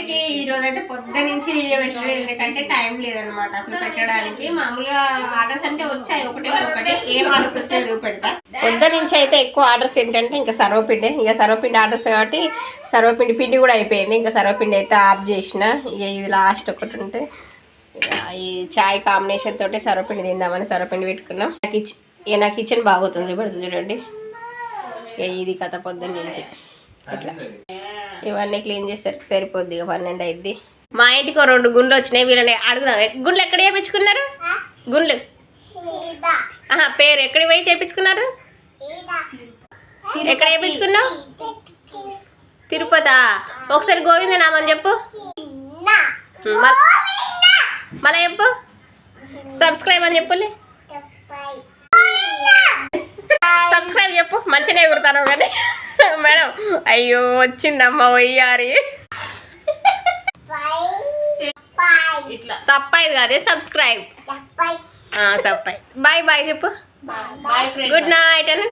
మొత్తానికి ఈ రోజు అయితే పొద్దు నుంచి వీడియో పెట్టలేదు, ఎందుకంటే టైం లేదనమాట అసలు పెట్టడానికి. మామూలుగా ఆర్డర్స్ అంటే వచ్చాయి ఒకటి ఏం ఆర్డర్స్ వచ్చాయో పెడతా. పొద్దు నుంచి అయితే ఎక్కువ ఆర్డర్స్ ఏంటంటే ఇంకా సర్వపిండి, ఇక సర్వపిండి ఆర్డర్స్ కాబట్టి సర్వపిండి పిండి కూడా అయిపోయింది. ఇంకా సర్వపిండి అయితే ఆఫ్ చేసిన. ఇక ఇది లాస్ట్ ఒకటి ఉంటే ఈ చాయ్ కాంబినేషన్ తోటి సర్వపిండి తిందామని సర్వపిండి పెట్టుకున్నాం. నా కిచెన్ బాగుతుంది చూడండి. ఇది కథ పొద్దున్న నుంచి ఇట్లా ఇవన్నీ క్లీన్ చేసేసరికి సరిపోద్ది. ఇక 12 అయింది. మా ఇంటికి 2 గుండ్లు వచ్చినాయి. వీళ్ళని అడుగుదాం, గుండ్లు ఎక్కడ చేయించుకున్నారు? గుండ్లు పేరు ఎక్కడికి పోయి చేయించుకున్నారు? ఎక్కడ చేయించుకున్నావు? తిరుపతి. ఒకసారి గోవింద నామని చెప్పు, మళ్ళీ చెప్పు. సబ్స్క్రైబ్ అని చెప్పలే, సబ్స్క్రైబ్ చెప్పు. మంచిగా ఎగురుతాను కానీ మేడం. అయ్యో వచ్చిందమ్మ వయ్యారి. సబ్స్క్రైబ్ కాదే సబ్స్క్రైబ్. సబ్స్క్రైబ్. బాయ్ బాయ్ చెప్పు. గుడ్ నైట్ అని.